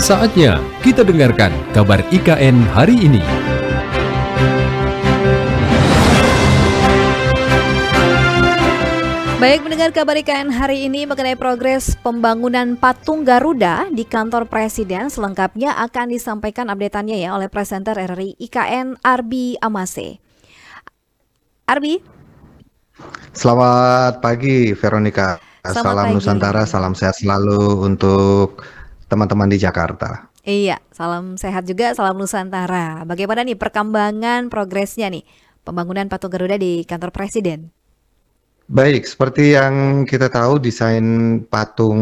Saatnya kita dengarkan kabar IKN hari ini. Baik, mendengar kabar IKN hari ini mengenai progres pembangunan patung Garuda di kantor Presiden. Selengkapnya akan disampaikan update-annya ya oleh presenter RRI IKN Arbi Amase. Arbi. Selamat pagi Veronica. Selamat salam pagi. Nusantara, salam sehat selalu untuk teman-teman di Jakarta. Iya, salam sehat juga, salam Nusantara. Bagaimana nih perkembangan progresnya nih pembangunan patung Garuda di kantor Presiden? Baik, seperti yang kita tahu, desain patung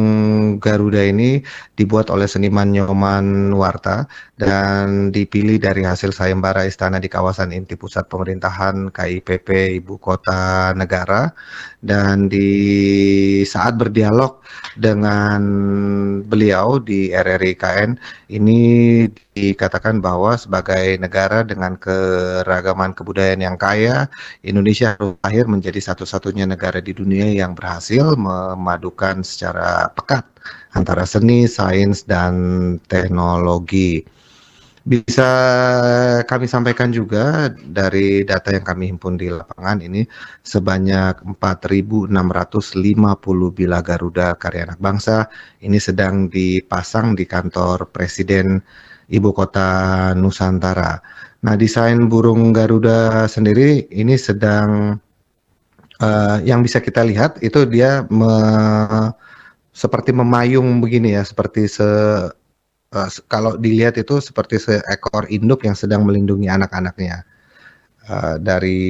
Garuda ini dibuat oleh seniman Nyoman Nuarta dan dipilih dari hasil sayembara istana di kawasan inti pusat pemerintahan KIPP Ibu Kota Negara. Dan di saat berdialog dengan beliau di RRI IKN, ini dikatakan bahwa sebagai negara dengan keragaman kebudayaan yang kaya, Indonesia lahir menjadi satu-satunya negara di dunia yang berhasil memadukan secara pekat antara seni, sains, dan teknologi. Bisa kami sampaikan juga dari data yang kami himpun di lapangan ini, sebanyak 4.650 bilah Garuda karya anak bangsa ini sedang dipasang di kantor Presiden Ibu Kota Nusantara. Nah, desain burung Garuda sendiri ini sedang yang bisa kita lihat itu dia seperti memayung begini ya, seperti kalau dilihat itu seperti seekor induk yang sedang melindungi anak-anaknya dari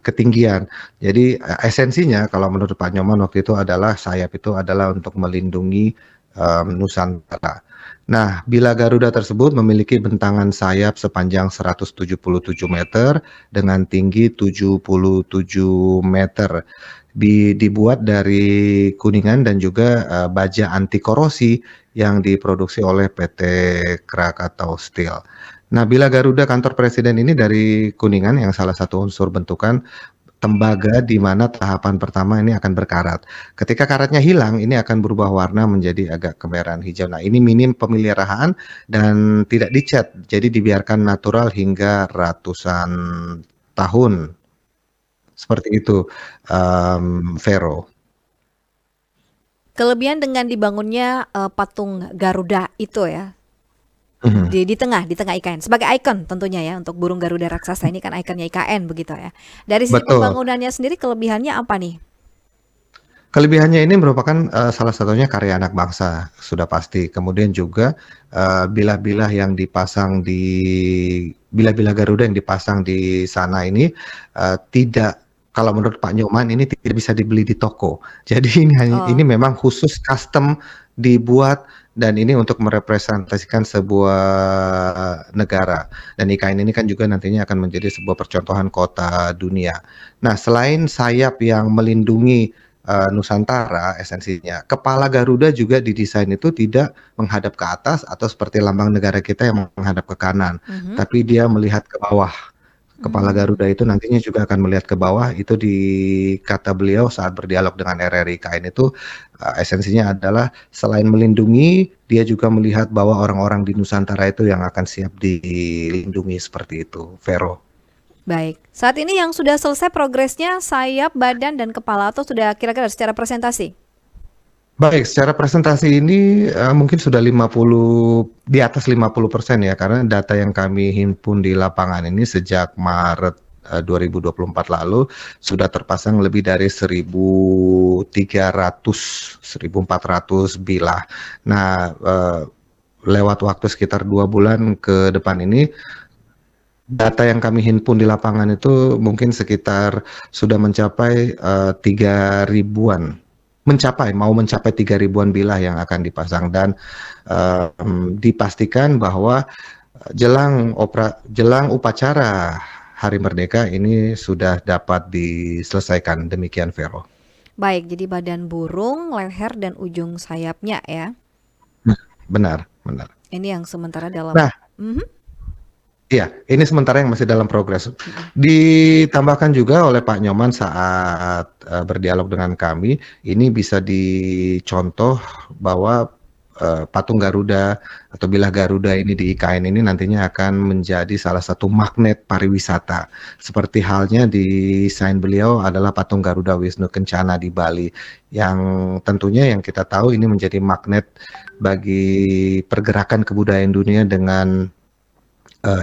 ketinggian. Jadi esensinya kalau menurut Pak Nyoman waktu itu adalah sayap itu adalah untuk melindungi Nusantara. Nah, bilah Garuda tersebut memiliki bentangan sayap sepanjang 177 meter dengan tinggi 77 meter. Dibuat dari kuningan dan juga baja anti korosi yang diproduksi oleh PT Krakatau Steel. Nah, bilah Garuda kantor Presiden ini dari kuningan yang salah satu unsur bentukan tembaga, di mana tahapan pertama ini akan berkarat. Ketika karatnya hilang, ini akan berubah warna menjadi agak kemerahan hijau. Nah, ini minim pemeliharaan dan tidak dicat, jadi dibiarkan natural hingga ratusan tahun. Seperti itu, Vero. Kelebihan dengan dibangunnya patung Garuda itu ya, di tengah IKN sebagai ikon tentunya ya untuk burung Garuda raksasa ini kan ikonnya IKN begitu ya. Dari sisi Betul. pembangunannya sendiri kelebihannya apa nih? Kelebihannya ini merupakan salah satunya karya anak bangsa, sudah pasti. Kemudian juga bilah-bilah yang dipasang di bilah-bilah Garuda yang dipasang di sana ini tidak, kalau menurut Pak Nyoman ini tidak bisa dibeli di toko. Jadi ini memang khusus custom dibuat, dan ini untuk merepresentasikan sebuah negara. Dan IKN ini kan juga nantinya akan menjadi sebuah percontohan kota dunia. Nah, selain sayap yang melindungi Nusantara esensinya, kepala Garuda juga didesain itu tidak menghadap ke atas atau seperti lambang negara kita yang menghadap ke kanan, tapi dia melihat ke bawah. Kepala Garuda itu nantinya juga akan melihat ke bawah. Itu kata beliau saat berdialog dengan RRI IKN itu esensinya adalah selain melindungi, dia juga melihat bahwa orang-orang di Nusantara itu yang akan siap dilindungi, seperti itu, Vero. Baik, saat ini yang sudah selesai progresnya sayap, badan, dan kepala atau sudah kira-kira secara presentasi? Baik, secara presentasi ini mungkin sudah di atas 50% ya, karena data yang kami himpun di lapangan ini sejak Maret 2024 lalu sudah terpasang lebih dari 1.400 bilah. Nah, lewat waktu sekitar 2 bulan ke depan ini, data yang kami himpun di lapangan itu mungkin sekitar sudah mencapai 3.000-an. Mau mencapai 3.000-an bilah yang akan dipasang, dan dipastikan bahwa jelang upacara Hari Merdeka ini sudah dapat diselesaikan. Demikian, Vero. Baik, jadi badan burung, leher, dan ujung sayapnya ya. Benar. Ini yang sementara dalam. Nah, iya, ini sementara yang masih dalam progres. Ditambahkan juga oleh Pak Nyoman saat berdialog dengan kami, ini bisa dicontoh bahwa patung Garuda atau bilah Garuda ini di IKN ini nantinya akan menjadi salah satu magnet pariwisata. Seperti halnya desain beliau adalah patung Garuda Wisnu Kencana di Bali, yang tentunya yang kita tahu ini menjadi magnet bagi pergerakan kebudayaan dunia dengan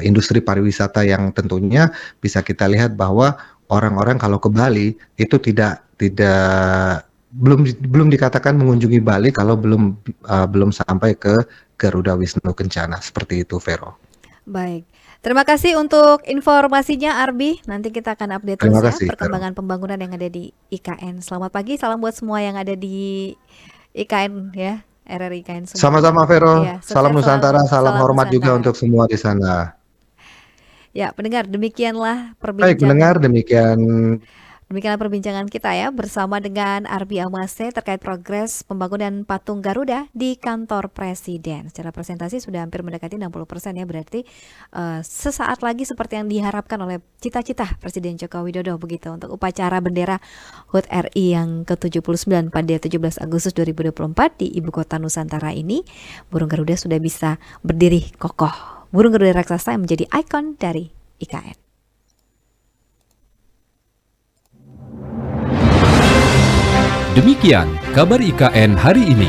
industri pariwisata yang tentunya bisa kita lihat bahwa orang-orang kalau ke Bali itu belum dikatakan mengunjungi Bali kalau belum sampai ke Garuda Wisnu Kencana, seperti itu, Vero. Baik, terima kasih untuk informasinya Arbi. Nanti kita akan update Terima terus ya kasih, perkembangan pembangunan yang ada di IKN. Selamat pagi, salam buat semua yang ada di IKN ya, RRI IKN semua. Sama-sama, Vero. Iya, sukses Salam Nusantara, selalu, salam salam hormat juga Nusantara. untuk semua di sana. Ya, pendengar, demikianlah Baik, mendengar Demikianlah perbincangan kita ya bersama dengan Arbi Amase terkait progres pembangunan patung Garuda di kantor Presiden. Secara presentasi sudah hampir mendekati 60% ya, berarti sesaat lagi seperti yang diharapkan oleh cita-cita Presiden Joko Widodo begitu untuk upacara bendera HUT RI yang ke-79 pada 17 Agustus 2024 di Ibu Kota Nusantara ini. Burung Garuda sudah bisa berdiri kokoh. Burung Garuda raksasa yang menjadi ikon dari IKN. Demikian kabar IKN hari ini.